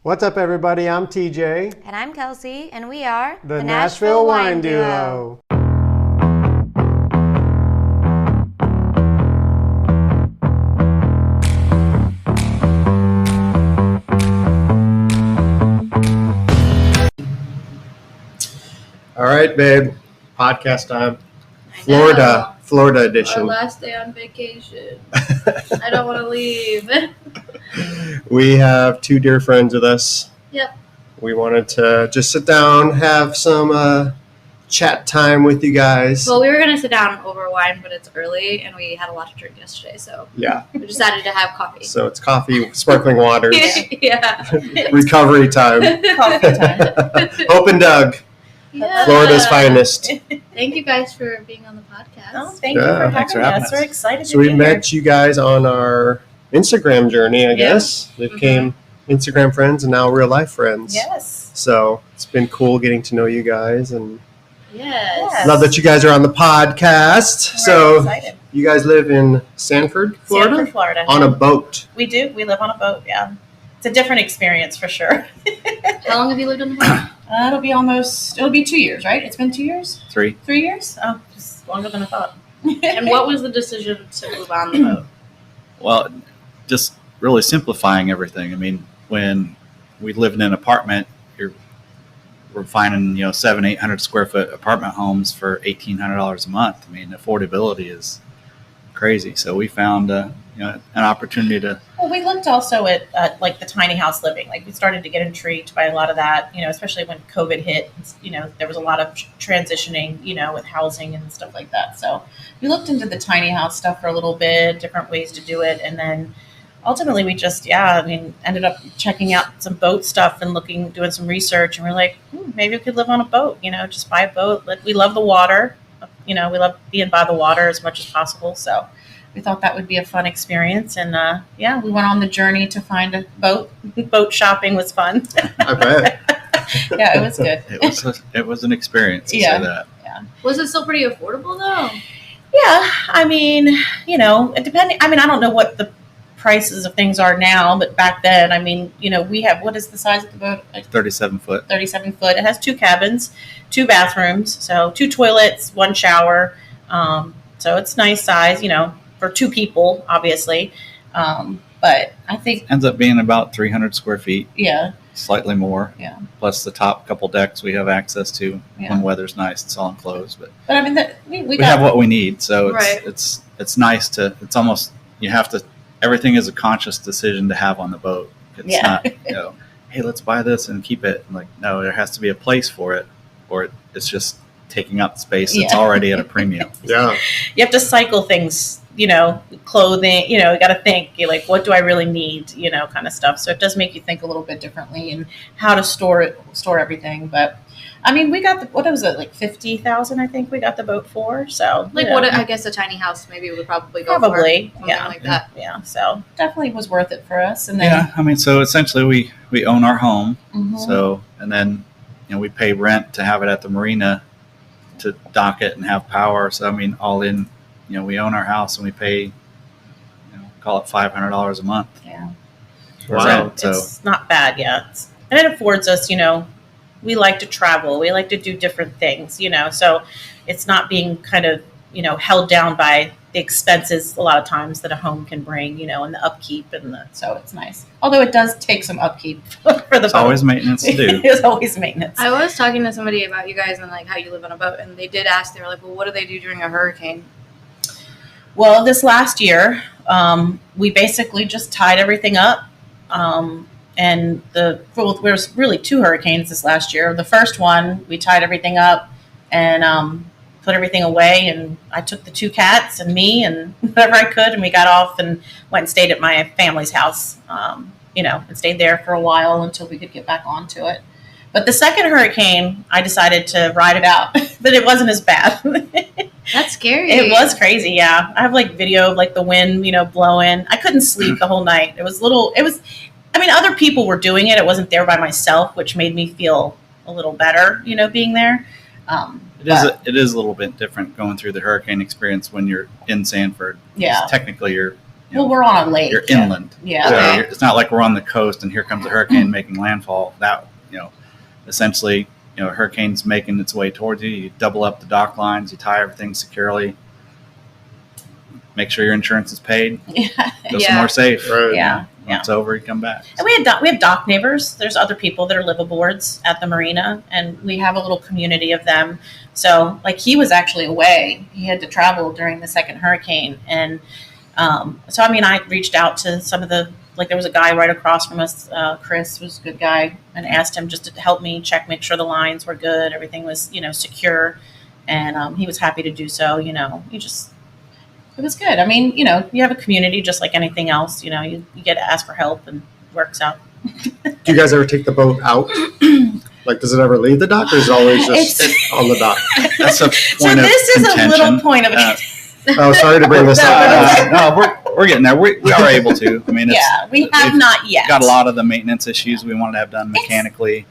What's up, everybody? I'm TJ. And I'm Kelsey, and we are the Nashville Wine Duo. All right, babe. Podcast time. Florida edition. Our last day on vacation. I don't want to leave. We have two dear friends with us. Yep. We wanted to just sit down, have some chat time with you guys. Well, we were going to sit down over wine, but it's early, and we had a lot to drink yesterday, so Yeah. we decided to have coffee. So it's coffee, sparkling waters, Yeah. recovery time. Coffee time. Hope and Doug, Yeah. Florida's finest. Thank you guys for being on the podcast. Oh, thank you Yeah. for Thanks for having having us. us. We're excited So to we be here. met you guys on our Instagram journey, I guess. We Mhm. became Instagram friends and now real life friends. Yes. So it's been cool getting to know you guys, and Yes. Yes. love that you guys are on the podcast. We're So excited. you guys live in Sanford, Florida? Sanford, Florida. On a boat. We do. We live on a boat, yeah. It's a different experience for sure. How long have you lived on the boat? It'll be 2 years, right? It's been 2 years? 3. 3 years? Oh, just longer than I thought. And what was the decision to move on the boat? Well, just really simplifying everything. I mean, when we lived in an apartment, we're finding 700-800 square foot apartment homes for $1,800 a month. I mean, affordability is crazy. So we found an opportunity to. Well, we looked also at like the tiny house living. Like we started to get intrigued by a lot of that, especially when COVID hit. There was a lot of transitioning, with housing and stuff like that. So we looked into the tiny house stuff for a little bit, different ways to do it, and then ultimately we just, ended up checking out some boat stuff and doing some research, and we're like, maybe we could live on a boat. Just buy a boat. We love the water. We love being by the water as much as possible. So we thought that would be a fun experience, and we went on the journey to find a boat. Boat shopping was fun. I bet. Yeah, it was good. It was an experience to Yeah. say that. Was it still pretty affordable, though? Yeah, I mean, depending. I mean, I don't know what the prices of things are now, but back then, I mean, we have, what is the size of the boat? Like 37 foot. 37 foot. It has 2 cabins, 2 bathrooms, so 2 toilets, 1 shower. So it's nice size, for 2 people, obviously. But I think, Ends up being about 300 square feet, yeah, slightly more. Yeah. Plus the top couple decks we have access to Yeah. when weather's nice. It's all enclosed, but but I mean, we got, have what we need. So Right. it's nice to. It's almost you have to. Everything is a conscious decision to have on the boat. It's Yeah. not, hey, let's buy this and keep it. Like, no, there has to be a place for it, or it's just taking up space that's Yeah. already at a premium. Yeah. you have to cycle things, clothing, you got to think, you're like, what do I really need, kind of stuff. So it does make you think a little bit differently and how to store everything. But I mean, we got what was it, like 50,000, I think we got the boat for. So Like, what I guess a tiny house maybe would probably go Probably, for. Something yeah. like that. Yeah. So definitely was worth it for us. And then, Yeah, I mean, so essentially we own our home. Mhm. So, and then, we pay rent to have it at the marina to dock it and have power. So, I mean, all in, we own our house and we pay, call it $500 a month. yeah. for Wow. rent. So, It's not bad, yeah. And it affords us, we like to travel. We like to do different things, so it's not being kind of, held down by the expenses a lot of times that a home can bring, and the upkeep so it's nice. Although it does take some upkeep for the it's boat. always maintenance to do. There's always maintenance. I was talking to somebody about you guys and, like, how you live on a boat, and they did ask, they were like, well, what do they do during a hurricane? Well, this last year, we basically just tied everything up. And there was really 2 hurricanes this last year. The first one, we tied everything up and put everything away. And I took the 2 cats and me and whatever I could, and we got off and went and stayed at my family's house, and stayed there for a while until we could get back onto it. But the second hurricane, I decided to ride it out, but it wasn't as bad. That's scary. It was crazy, yeah. I have video of the wind, blowing. I couldn't sleep the whole night. Other people were doing it. It wasn't there by myself, which made me feel a little better, being there. It is a little bit different going through the hurricane experience when you're in Sanford. Yeah. Technically, you're Well, we're on a lake. You're inland. Yeah. So Okay. it's not like we're on the coast and here comes a hurricane making landfall. That, essentially, a hurricane's making its way towards you. You double up the dock lines, you tie everything securely, make sure your insurance is paid, go somewhere safe. Right. Yeah. When it's over, you come back. And we have dock neighbors. There's other people that are liveaboards at the marina, and we have a little community of them. So, like, he was actually away. He had to travel during the second hurricane, and so I mean, I reached out to some of the, like, there was a guy right across from us, Chris was a good guy, and asked him just to help me make sure the lines were good, everything was secure, and he was happy to do so. It was good. I mean, you have a community just like anything else. You get to ask for help and it works out. Do you guys ever take the boat out? Like, does it ever leave the dock, or is it always just on the dock? That's a point So of this is contention. a little point of Oh, sorry to bring this up. No, we're getting there. We are able to. I mean, we have we've not yet. got a lot of the maintenance issues we wanted to have done mechanically,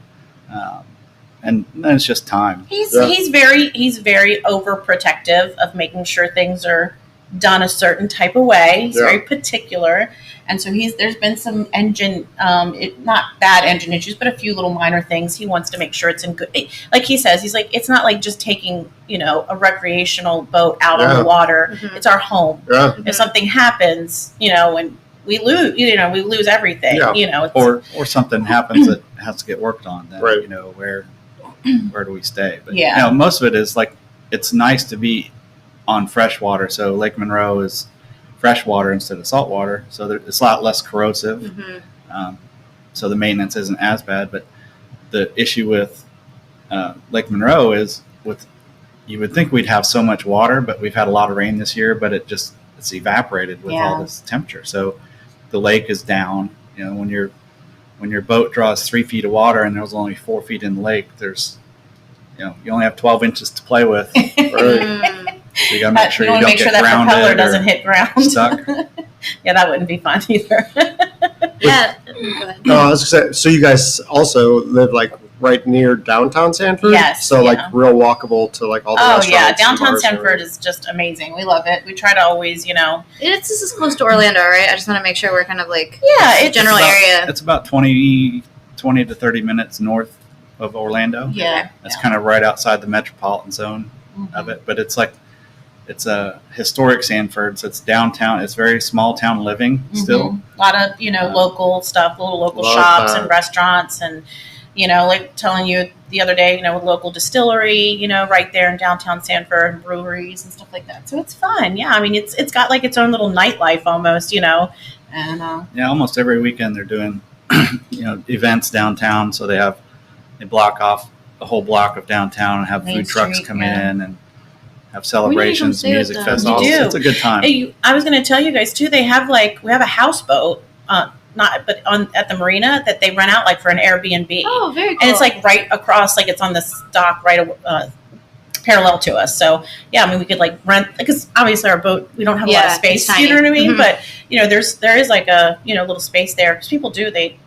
and then it's just time. He's Yeah. he's very overprotective of making sure things are done a certain type of way. He's Yeah. very particular, and so there's been some engine, not bad engine issues, but a few little minor things. He wants to make sure it's in good. Like he says, he's like, it's not like just taking a recreational boat out on Yeah. the water. Mhm. It's our home. Yeah. If something happens, and we lose, we lose everything. Yeah. It's, Or something happens that has to get worked on. Then Right. where do we stay? But Yeah. most of it is like, it's nice to be on fresh water. So Lake Monroe is fresh water instead of salt water, so it's a lot less corrosive. Mm-hmm. So the maintenance isn't as bad. But the issue with Lake Monroe is you would think we'd have so much water, but we've had a lot of rain this year, but it's evaporated with all this temperature. So the lake is down. When your boat draws 3 feet of water and there's only 4 feet in the lake, there's you only have 12 inches to play with. Mm. So you got to make sure you don't make get sure that grounded propeller or doesn't hit ground. stuck. Yeah, that wouldn't be fun either. Yeah. Go ahead. No, I was gonna say, so you guys also live like right near downtown Sanford? Yes, So like yeah. real walkable to like all the Oh restaurants. yeah, and downtown bars and Sanford everything. is just amazing. We love it. We try to always, It's just as close to Orlando, right? I just want to make sure we're kind of like it's general about- area. It's about 20 to 30 minutes north of Orlando. Yeah, It's kind of right outside the metropolitan zone of it, but it's a historic Sanford, so it's downtown. It's very small town living still. A lot of local stuff, little local Love shops that. and restaurants, and like telling you the other day, local distillery, right there in downtown Sanford, and breweries and stuff like that. So it's fun. Yeah, I mean it's got like its own little nightlife almost, and Yeah, almost every weekend they're doing events downtown. So they block off the whole block of downtown and have Main food trucks Street, come yeah. in and have celebrations, stay with music them. festivals. You do. It's a good time. Hey, I was going to tell you guys too. They have we have a houseboat, at the marina that they rent out like for an Airbnb, Oh, very cool. and it's like right across, like it's on this dock right parallel to us. So yeah, I mean we could like rent, because obviously our boat, we don't have a lot of Yeah, space. it's You know what I mean? Mhm. But there is like a little space there, because people do they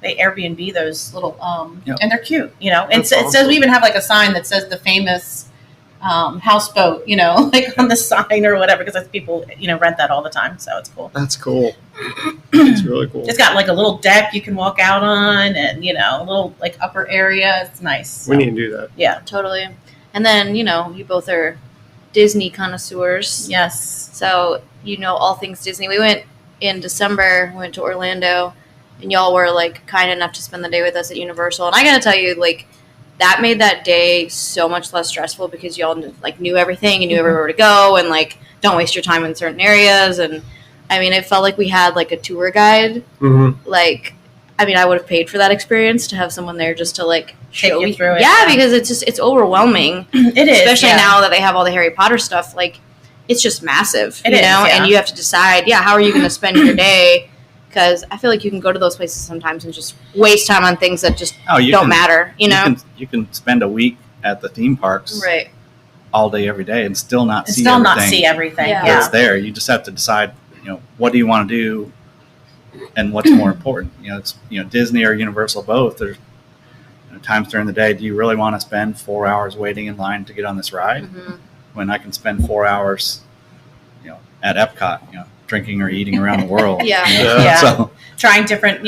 Airbnb those little Yep. and they're cute. And That's it says awesome. we even have like a sign that says the famous houseboat, like on the sign or whatever, because people rent that all the time, so it's cool. That's cool. It's really cool. It's got like a little deck you can walk out on, and a little like upper area. It's nice. We need to do that. Yeah. Totally. And then, you both are Disney connoisseurs. Yes. So, all things Disney. We went in December, we went to Orlando, and y'all were like kind enough to spend the day with us at Universal. And I got to tell you, like, that made that day so much less stressful, because y'all knew everything and knew everywhere to go, and like don't waste your time in certain areas. And I mean, it felt like we had like a tour guide. Mm-hmm. Like, I mean, I would have paid for that experience to have someone there just to like show you through it, Yeah, yeah. because it's overwhelming, It is, especially yeah. now that they have all the Harry Potter stuff. Like, it's just massive, It is, yeah. And you have to decide, how are you going to spend your day? Because I feel like you can go to those places sometimes and just waste time on things that just You don't can- matter, You can spend a week at the theme parks Right. all day, every day, and still not And see still everything not see everything. Yeah. that's there. You just have to decide, what do you want to do, and what's more important. It's Disney or Universal, both. There's times during the day. Do you really want to spend 4 hours waiting in line to get on this ride Mm-hmm. when I can spend 4 hours, at Epcot? drinking or eating around the world. Yeah. you know? Yeah. So Trying different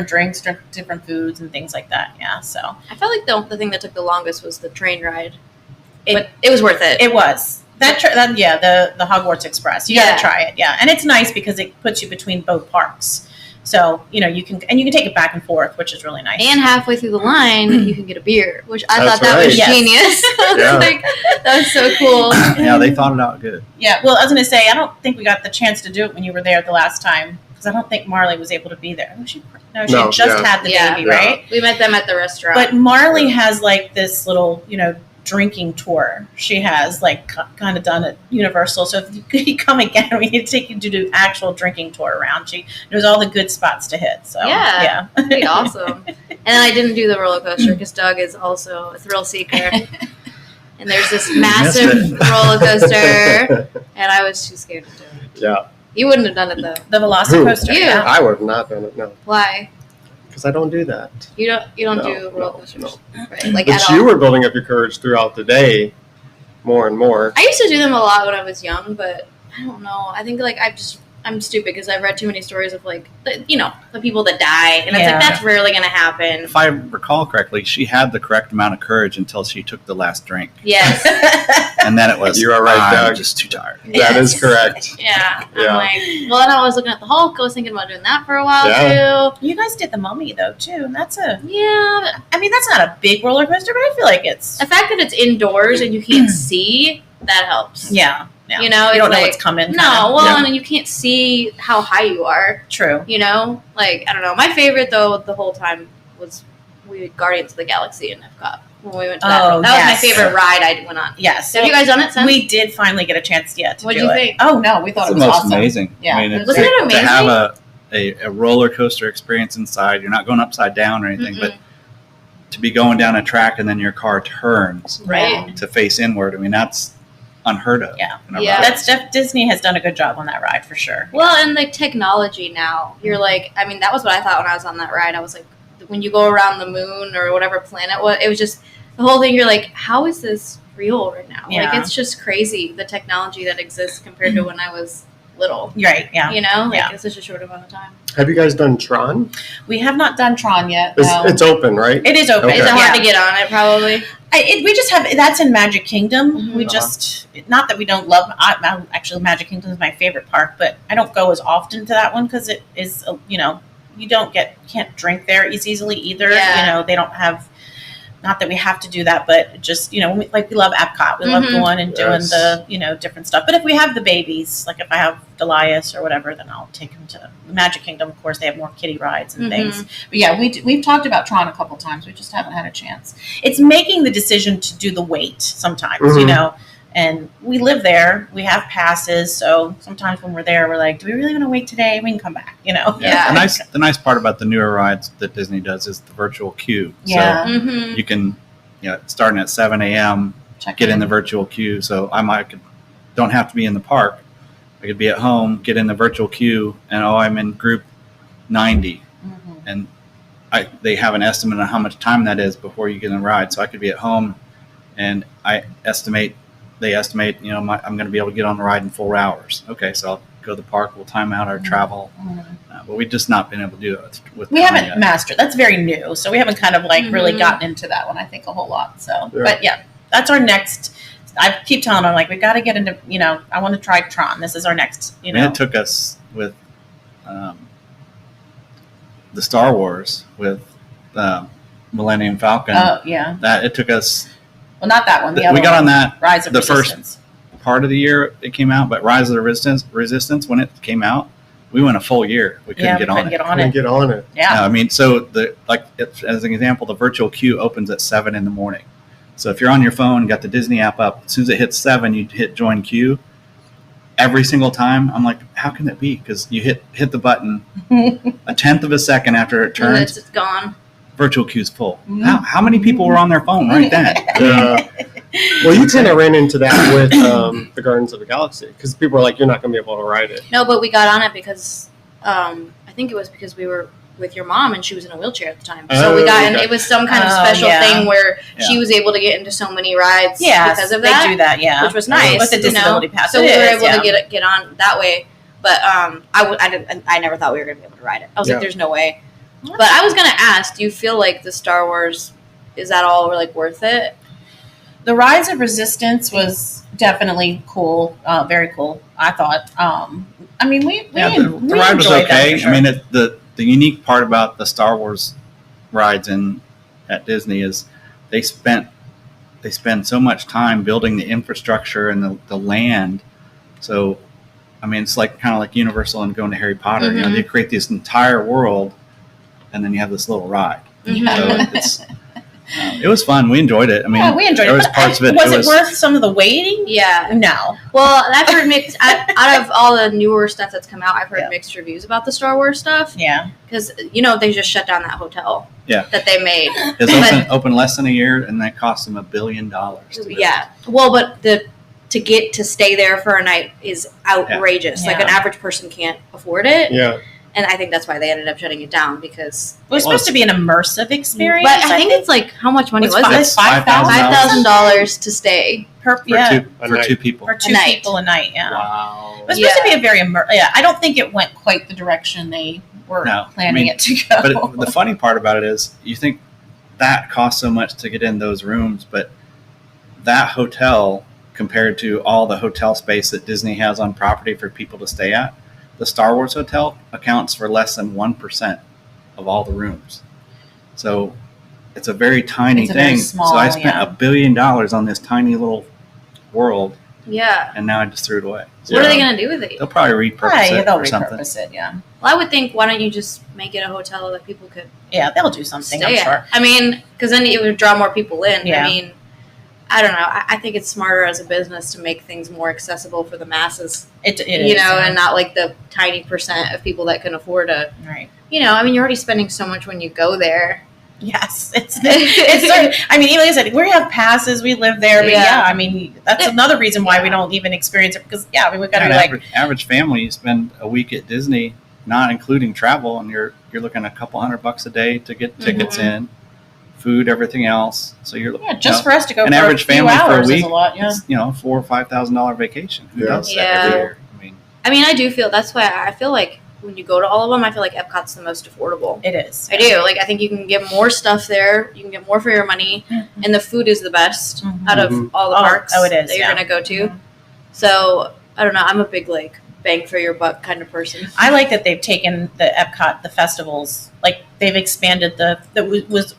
drinks, different foods and things like that. Yeah. So I felt like the thing that took the longest was the train ride, but it was worth it. it was. The Hogwarts Express. You gotta try it, and it's nice because it puts you between both parks, so you can take it back and forth, which is really nice. And halfway through the line, you can get a beer, which I That's thought that was right. genius. I was Yeah. like, that was so cool. yeah, they thought it out good. Yeah, well, I was gonna say I don't think we got the chance to do it when you were there the last time because I don't think Marley was able to be there. She had just had the baby, right? We met them at the restaurant. But Marley has like this little drinking tour she has kind of done at Universal. So if you come again, we need to take you to do actual drinking tour around. She knows all the good spots to hit. So yeah. That'd be awesome. And then I didn't do the roller coaster because Doug is also a thrill seeker. And there's this massive roller coaster, and I was too scared to do it. Yeah. You wouldn't have done it though. The Velocicoaster. You. Yeah. I would have not done it, no. Why? Because I don't do that. You don't No, do roller no, coasters, no. right? Like But at you all. were building up your courage throughout the day more and more. I used to do them a lot when I was young, but I don't know. I think I'm stupid because I've read too many stories of the people that die, and it's Yeah. like that's rarely going to happen. If I recall correctly, she had the correct amount of courage until she took the last drink, Yes. and then it was. You are right, I'm Doug. just too tired. That is correct. Yeah. Yeah. I'm like, well, then I was looking at the Hulk. I was thinking about doing that for a while too. You guys did the Mummy though too, and that's Yeah. that's not a big roller coaster, but I feel like it's The fact that it's indoors and you can't see, that helps. yeah. You know, you don't it's know like- what's coming. No, well, Yeah. and you can't see how high you are. True. You know, like I don't know. My favorite though the whole time was Guardians of the Galaxy in Epcot when we went to that. Oh, That was my yes. favorite ride I went on. Yes. Have you guys done it since? We did finally get a chance to What'd do you it. think? Oh no, we thought It's it the was most awesome. amazing. Yeah. I mean, Wasn't it amazing? To have a roller coaster experience inside, you're not going upside down or anything, but to be going down a track and then your car turns Right. to face inward, I mean, that's unheard of. Yeah. in a Yeah. ride. Disney has done a good job on that ride for sure. Well, and like technology now, you're like, I mean, that was what I thought when I was on that ride. I was like, when you go around the moon or whatever planet, it was just the whole thing. You're like, how is this real right now? Yeah. Like, it's just crazy the technology that exists compared to when I was little. Right. Yeah. You know, like Yeah. it's such a short amount of time. Have you guys done Tron? We have not done Tron yet. It's, No. it's open, right? It is open. Okay. Is it hard Yeah. to get on it? Probably. We just have that's in Magic Kingdom. Mhm. We just not that we don't love. Actually, Magic Kingdom is my favorite park, but I don't go as often to that one because it is you can't drink there as easily either. Yeah. They don't have. Not that we have to do that, but just we love Epcot. We love Mhm. going and doing Yes. the different stuff. But if we have the babies, like if I have Delias or whatever, then I'll take them to the Magic Kingdom. Of course, they have more kiddie rides and Mhm. things. But yeah, we've talked about Tron a couple times. We just haven't had a chance. It's making the decision to do the wait sometimes, Mhm. and we live there. We have passes, so sometimes when we're there, we're like, do we really want to wait today? We can come back, Yeah. The nice part about the newer rides that Disney does is the virtual queue. Yeah. Mm-hmm. So you can, starting at 7 a.m., Check get in the virtual queue. So don't have to be in the park. I could be at home, get in the virtual queue, and I'm in group 90. Mhm. And they have an estimate on how much time that is before you get in the ride. So I could be at home, and they estimate, I'm going to be able to get on the ride in 4 hours. Okay, so I'll go to the park. We'll time out our travel. Mhm. But we've just not been able to do it with We Tron haven't yet. mastered. That's very new, so we haven't kind of really Mhm. gotten into that one. I think a whole lot. So, Yeah. but yeah, that's our next. I keep telling them we got to get into. I want to try Tron. This is our next. I mean, it took us with the Star Wars with Millennium Falcon. Oh yeah. That it took us. Well, not that one. The We other got one. on that Rise of the first- Resistance. part of the year it came out, but Rise of the Resistance when it came out, we went a full year. We couldn't get on it. Get on Couldn't it. get on it. Yeah. I mean, so as an example, the virtual queue opens at 7 in the morning. So if you're on your phone, got the Disney app up, as soon as it hits 7, you hit join queue. Every single time, I'm like, how can that be? Because you hit the button a tenth of a second after it And turns, it's gone. virtual queue's full. Mhm. How many people were on their phone right then? Yeah. Well, you kind of ran into that with the Gardens of the Galaxy because people were like, you're not going to be able to ride it. No, but we got on it because I think it was because we were with your mom and she was in a wheelchair at the time. So we got in. okay. It was some kind of Oh, special yeah. thing where she Yeah. was able to get into so many rides Yeah. because of that. They do that. Yeah. Which was nice. With the disability pass. So it we were is, able yeah. to get on that way. But I never thought we were gonna be able to ride it. I was Yeah. like, there's no way. But I was gonna ask, do you feel like the Star Wars is that all like worth it? The Rise of Resistance was definitely cool, very cool. I thought. I mean, we The ride was enjoyed that okay. for sure. I mean, the unique part about the Star Wars rides at Disney is they spend so much time building the infrastructure and the land. So, I mean, it's like kind of like Universal and going to Harry Potter. You know, Mhm. they create this entire world, and then you have this little ride. Mhm. So it was fun. We enjoyed it. I mean, yeah, we enjoyed there it. was But parts of it. Was it worth some of the waiting? Yeah. No. Well, I've heard mixed out of all the newer stuff that's come out. I've heard Yeah. mixed reviews about the Star Wars stuff Yeah. because they just shut down that hotel. Yeah. That they made. It's open less than a year, and that cost them $1 billion. To visit. Yeah. Well, but to get to stay there for a night is outrageous. Yeah. Like an average person can't afford it. Yeah. And I think that's why they ended up shutting it down because. It was supposed to be an immersive experience. But I think it's like how much money was it? It's $5,000 $5,000 to stay. for night. two people. for two a night. people a night. Yeah. Wow. It was supposed to be a very I don't think it went quite the direction they were No, planning I mean, it to go. But the funny part about it is, you think that costs so much to get in those rooms, but that hotel, compared to all the hotel space that Disney has on property for people to stay at, the Star Wars hotel accounts for less than 1% of all the rooms. So it's a very tiny It's a very thing. small, so I spent $1 billion on this tiny little world, Yeah. and now I just threw it away. So What are they going to do with it? they'll probably repurpose Right, it they'll or something. repurpose it. Yeah. Well, I would think, why don't you just make it a hotel that people could Yeah, they'll do something. stay I'm at? sure. I mean, because then it would draw more people in. Yeah. I mean, I don't know. I think it's smarter as a business to make things more accessible for the masses, It is, and not like the tiny percent of people that can afford a, right. I mean, you're already spending so much when you go there. Yes, it's I mean, like I said, we have passes, we live there, but Yeah. I mean, that's another reason why we don't even experience it because I mean, we've got to Yeah, be an like, average family, you spend a week at Disney, not including travel, and you're looking at a couple $100 a day to get tickets in, food, everything else. So you're just for us to go an for average a few family for a hours week, is a lot. Yeah, it's, $4,000 or $5,000 vacation. Who Yeah. does that Yeah. every year? I mean, I mean, I do feel that's why I feel like when you go to all of them, I feel like Epcot's the most affordable. it is. I do. Like, I think you can get more stuff there. You can get more for your money, and the food is the best out of all the parks it is, that you're yeah. going to go to. Mhm. So, I don't know. I'm a big, like, bang for your buck kind of person. I like that they've taken the Epcot, the festivals, like they've expanded that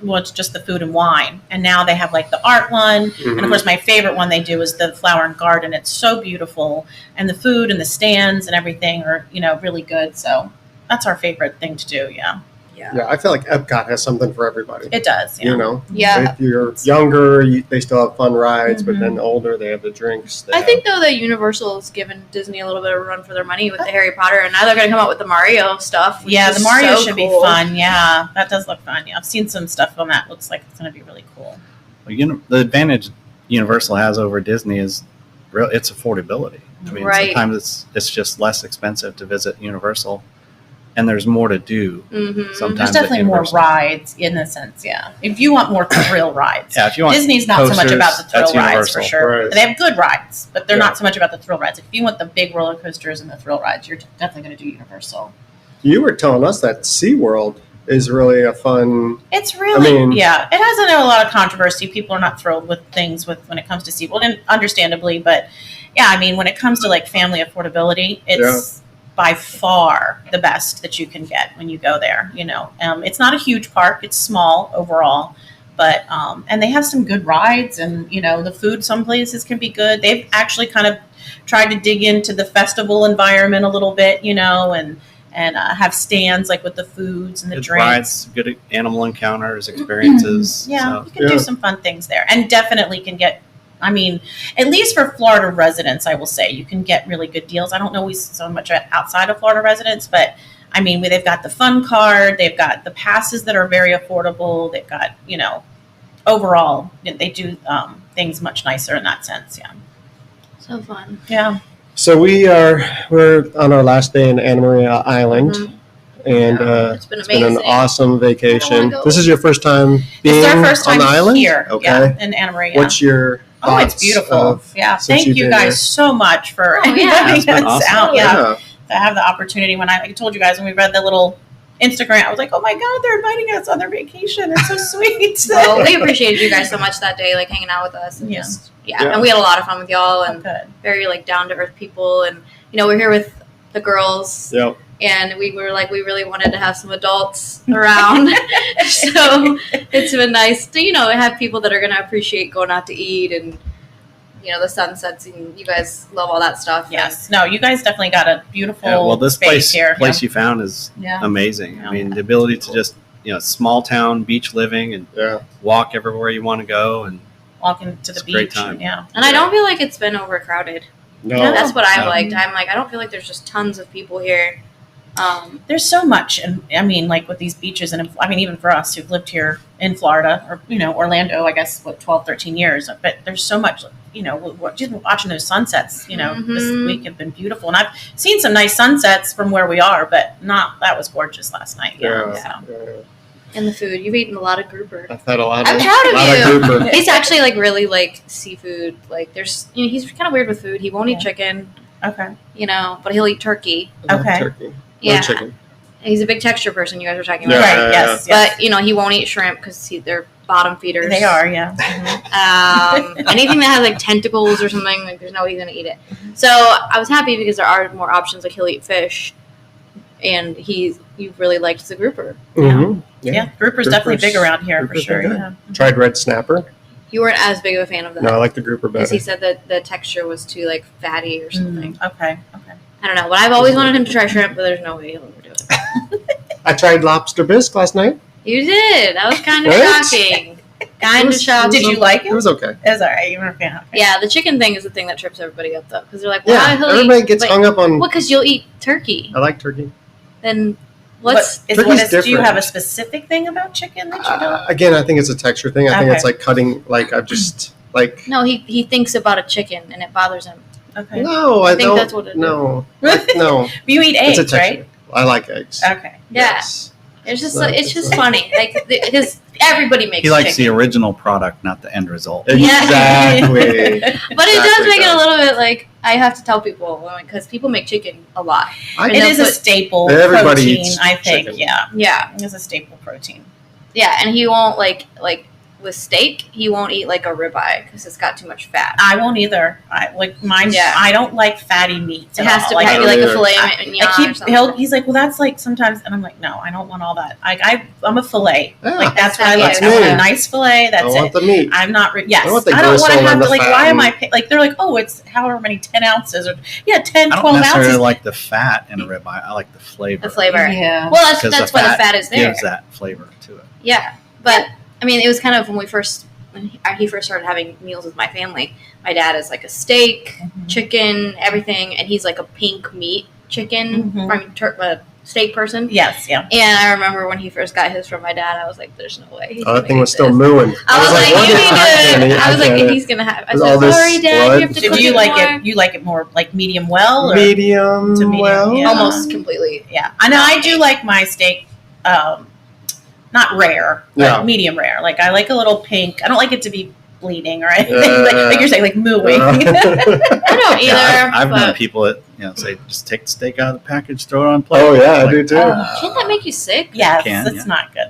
was just the food and wine, and now they have like the art one, and of course my favorite one they do is the flower and garden. It's so beautiful, and the food and the stands and everything are really good. So that's our favorite thing to do. Yeah, Yeah, I feel like Epcot has something for everybody. it does. Yeah. Yeah. If you're younger, they still have fun rides, but then older, they have the drinks. I think, though, that Universal's given Disney a little bit of a run for their money with the Harry Potter, and now they're going to come out with the Mario stuff. which Yeah, is the Mario so should cool. be fun. Yeah, that does look fun. Yeah, I've seen some stuff on that. Looks like it's going to be really cool. well, the advantage Universal has over Disney is it's affordability. I mean, Right. sometimes it's just less expensive to visit Universal, and there's more to do. Mm-hmm. Sometimes There's at definitely more Universal. rides in a sense. Yeah, if you want more thrill rides. Yeah, if you want Disney's not so much coasters, about the that's thrill rides for Universal. sure. Right. They have good rides, but they're Yeah. not so much about the thrill rides. If you want the big roller coasters and the thrill rides, you're definitely going to do Universal. You were telling us that SeaWorld is really a fun. It's really, I mean- yeah. It has a lot of controversy. People are not thrilled with things when it comes to SeaWorld, and understandably. But yeah, I mean, when it comes to like family affordability, it's by far the best that you can get when you go there. It's not a huge park; it's small overall, but and they have some good rides, and the food some places can be good. They've actually kind of tried to dig into the festival environment a little bit, and have stands like with the foods and the Good drinks. rides, good animal encounters, experiences. Yeah, So, you can do some fun things there, and definitely can get. I mean, at least for Florida residents, I will say you can get really good deals. I don't know so much outside of Florida residents, but I mean, they've got the fun card, they've got the passes that are very affordable. They've got overall they do things much nicer in that sense. Yeah, So fun. yeah. So we're on our last day in Anna Maria Island, Mhm. and It's been it's been an amazing. awesome vacation. go. This is your first time being It's our first time on the island here, Okay. yeah, in Anna Maria. What's your it's thoughts beautiful. of- Yeah, since thank you've you been guys there? so much for Oh, yeah. having It's been us awesome. out. Yeah, to have the opportunity. When I told you guys when we read the little Instagram, I was like, oh my God, they're inviting us on their vacation. It's so sweet. Well, we appreciated you guys so much that day, like hanging out with us and just and we had a lot of fun with y'all and very like down to earth people. And we're here with the girls. Yep. And we were like, we really wanted to have some adults around. So it's been nice to, have people that are going to appreciate going out to eat and, the sunsets. And you guys love all that stuff. Yes. No, you guys definitely got a beautiful this space here. place you found is amazing. Yeah. I mean, the ability to just, small town beach living and walk everywhere you want to go and walking to the beach. Great time. And I don't feel like it's been overcrowded. No. That's what I've liked. I'm like, I don't feel like there's just tons of people here. There's so much, and I mean, like with these beaches, and I mean, even for us who've lived here in Florida or Orlando, I guess 12, 13 years, but there's so much. Just watching those sunsets, this week have been beautiful, and I've seen some nice sunsets from where we are, but that was gorgeous last night. Yeah. And the food, you've eaten a lot of grouper. I've had a lot. I'm proud of you. Grouper. He's actually like really like seafood. Like there's, he's kind of weird with food. He won't eat chicken. Okay. But he'll eat turkey. I love Okay. Turkey. Yeah. No chicken. He's a big texture person. You guys were talking about. Yeah. Right. Yes. But he won't eat shrimp because they're bottom feeders. They are. Yeah. Anything that has like tentacles or something, like there's no way he's gonna eat it. So I was happy because there are more options. Like he'll eat fish, and you really liked the grouper. Mm-hmm. Yeah. Grouper's definitely big around here for sure. Yeah. Tried red snapper. You weren't as big of a fan of that. No, I like the grouper because better. he said that the texture was too like fatty or something. Okay. I don't know, but I've always wanted him to try shrimp, but there's no way he'll ever do it. I tried lobster bisque last night. You did. That was kind of Right? shocking. Kind of shocking. Did you like it? It was okay. It was all right. You were a fan. Okay. Yeah, the chicken thing is the thing that trips everybody up, though. Because they're like, well, Yeah, he'll everybody eat, gets but- hung up on. Well, because you'll eat turkey. I like turkey. Then Turkey's what's... Do you different. have a specific thing about chicken that you don't? Again, I think it's a texture thing. I think Okay. it's like cutting. Like I've just like. No, he thinks about a chicken, and it bothers him. Okay. No, I think don't. that's what it is. No, no. You eat It's a eggs, texture. right? I like eggs. Okay. Yeah. Yes. It's just No, it's it's just not. funny. Like, because everybody makes He likes the chicken. original product, not the end result. Exactly. But it does Exactly make it a does. little bit like, I have to tell people, because people make chicken a lot. It they'll is a put- staple Everybody protein, eats I think. chicken. Yeah. Yeah. It's a staple protein. Yeah, and he won't, like with steak, he won't eat, like, a ribeye, because it's got too much fat. I won't either. I like mine. Yeah. I don't like fatty meats. It at has all. to Like, be like a either. filet I mignon or something. he's like, well, that's like sometimes, and I'm like, no, I don't want all that. I'm a fillet. Yeah. Like that's what That's I like. me. I want a nice fillet. I That's want it. the meat. I'm not. Yes. I want the I don't want to gristle have and to the like. fat Why am and- I like? They're like, oh, it's however many 10 ounces or 10, I don't 12 necessarily ounces. like the fat in a ribeye. I like the flavor. The flavor. Yeah. Well, that's Because why the fat is there. gives that flavor to it. Yeah, but I mean, it was kind of when he first started having meals with my family. My dad is like a steak, chicken, everything, and he's like a pink meat chicken from steak person. Yes. Yeah. And I remember when he first got his from my dad, I was like, "There's no way." he's Oh, that gonna thing eat was still this. mooing. I was like, what "You is need happening? to." I was like, get it. "He's gonna have." I With said, all this "Sorry, Dad, you blood. have to Did cook you it like more." it? You like it more like medium well or medium? To medium, Well, yeah. Almost completely. Yeah, I know. I do like my steak, not rare, but Yeah. medium rare. Like I like a little pink. I don't like it to be bleeding or anything. Yeah. like you're saying, like mooing. I don't either. Yeah, I've known but people that say, just take the steak out of the package, throw it on a plate. Oh yeah, I Like, do too. can't that make you sick? yes, Can, it's yeah. not good.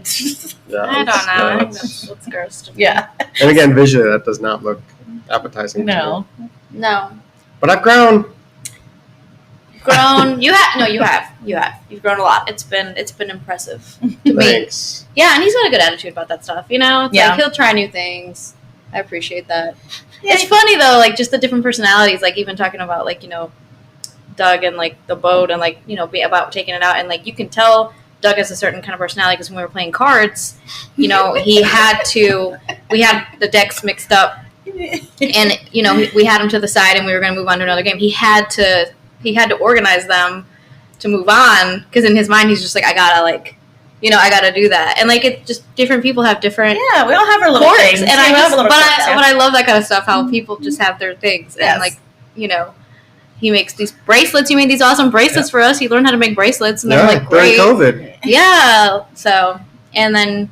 Yeah, I don't know. it's- I yeah, think it's- that's gross to me. yeah, And again, visually, that does not look appetizing. to no. me. No. But I've grown. Grown. You have. You've grown a lot. It's been impressive to me. Thanks. Yeah, and he's got a good attitude about that stuff. It's Yeah. like he'll try new things. I appreciate that. Yeah. It's funny though, like just the different personalities. Like even talking about like Doug and like the boat and like be about taking it out and like you can tell Doug has a certain kind of personality because when we were playing cards, we had the decks mixed up and we had him to the side and we were going to move on to another game. He had to organize them to move on because in his mind he's just like I gotta do that and like it's just different people have different Yeah, we all have our little quirks things. and Yeah, I we all just have our but little quirks, yeah. I love that kind of stuff how people just have their things Yes. and like he makes these bracelets. He made these awesome bracelets for us. He learned how to make bracelets and they're like during great. COVID. Yeah. So and then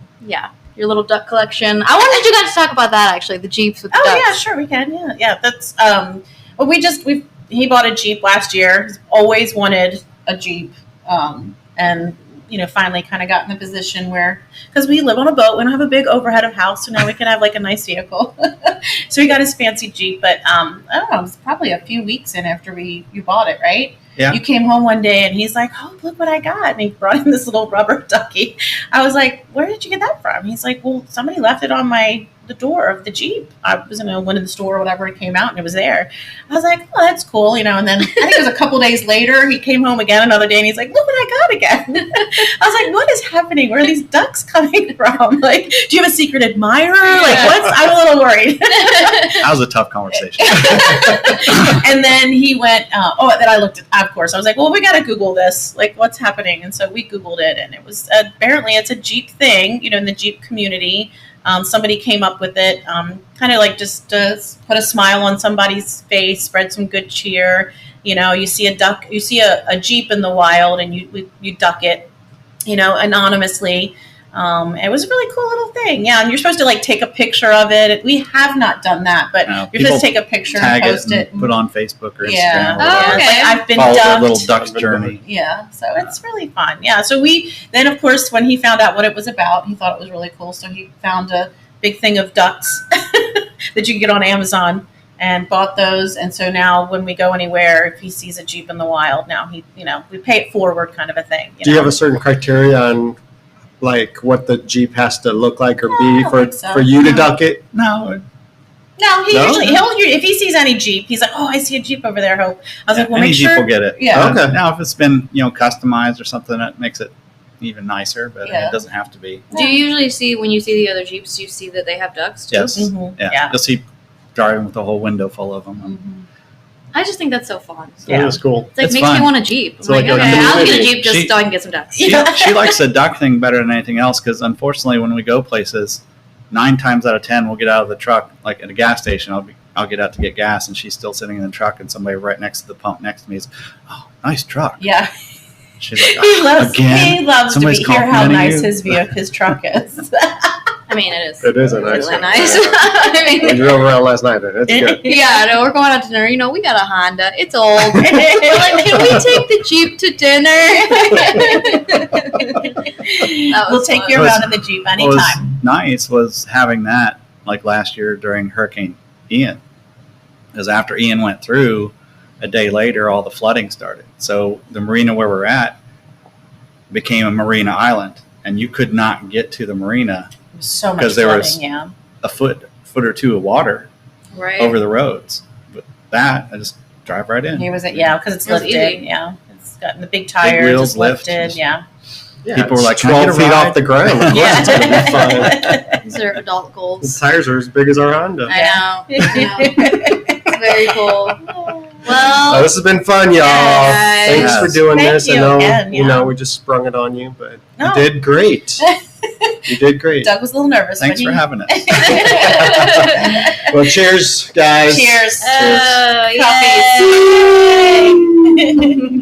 your little duck collection. I wanted you guys to talk about that actually, the Jeeps with the Oh ducks. yeah, sure we can. Yeah. That's well he bought a Jeep last year. He's always wanted a Jeep, and finally kind of got in the position where, because we live on a boat, we don't have a big overhead of house, so now we can have like a nice vehicle. So he got his fancy Jeep, but I don't know, it was probably a few weeks in after you bought it, right? Yeah. You came home one day and he's like, "Oh, look what I got," and he brought in this little rubber ducky. I was like, "Where did you get that from?" He's like, "Well, somebody left it on the door of the Jeep. I was went in the store or whatever, it came out and it was there." I was like, "Oh, that's cool," And then I think it was a couple days later, he came home again another day and he's like, "Look what I got again." I was like, "What is happening? Where are these ducks coming from? Like, do you have a secret admirer? Like, I'm a little worried." That was a tough conversation. And then he went, then I looked at, of course, I was like, "Well, we got to Google this. Like, what's happening?" And so we Googled it, and it was apparently it's a Jeep thing, in the Jeep community. Somebody came up with it, kind of like just to put a smile on somebody's face, spread some good cheer. You see a duck, you see a Jeep in the wild, and you duck it, anonymously. It was a really cool little thing. Yeah, and you're supposed to like take a picture of it. We have not done that, but you're supposed to take a picture and post it. Put on Facebook or Instagram. Yeah. Or whatever. Okay. Like, I've been Follow their ducked. little duck's journey. Yeah, so it's really fun. Yeah, so then of course when he found out what it was about, he thought it was really cool. So he found a big thing of ducks that you can get on Amazon and bought those. And so now when we go anywhere, if he sees a Jeep in the wild, now we pay it forward kind of a thing. Do you have a certain criteria on like what the Jeep has to look like or be for you to duck it? No. No, usually if he sees any Jeep, he's like, "Oh, I see a Jeep over there, Hope." I was like, "Well, any make Jeep sure." will get it. Yeah. Okay. Now, if it's been customized or something, that makes it even nicer. But Yeah. it doesn't have to be. Do you usually see, when you see the other Jeeps, do you see that they have ducks too? Yes. Mhm. Yeah. You'll see driving with a whole window full of them. Mhm. I just think that's so fun. Yeah, it's cool. It's like It's makes me fun. want a Jeep. It's I'm like, like a okay, I'll get a community. Jeep just so I can get some ducks. She likes the duck thing better than anything else because unfortunately, when we go places, 9 times out of 10 we'll get out of the truck, like at a gas station. I'll get out to get gas, and she's still sitting in the truck, and somebody right next to the pump next to me is, "Oh, nice truck." Yeah. She's like, He loves again? to Somebody's hear how complimenting nice you? his truck is. I mean, it is. It is a nice really one. nice. Yeah. I We mean, drove around last night, and it's good. yeah, no, we're going out to dinner. We got a Honda. It's old. We're like, can we take the Jeep to dinner? We'll take you around in the Jeep What was anytime. nice was having that like last year during Hurricane Ian, because after Ian went through, a day later all the flooding started. So the marina where we're at became a marina island, and you could not get to the marina So much because there was- flooding, yeah. a foot or two of water Right. over the roads. But that I just drive right in. Here was it, yeah, because it's It was lifted, easy. yeah. It's gotten the big tires, wheels it's lift, lifted, just- yeah. Yeah, People were it's like, "Can I get 12 a feet ride?" off the ground. Of course it's gonna be fun. These are adult The goals. tires are as big as our Honda. I know. It's very cool. Oh, Well, this has been fun, y'all. Yes. Thanks for doing Thank this. I you know, again, yeah. we just sprung it on you, but No. you did great. You did great. Doug was a little nervous. Thanks but for he- having us. Well, cheers, guys. Cheers. Yay. Coffees.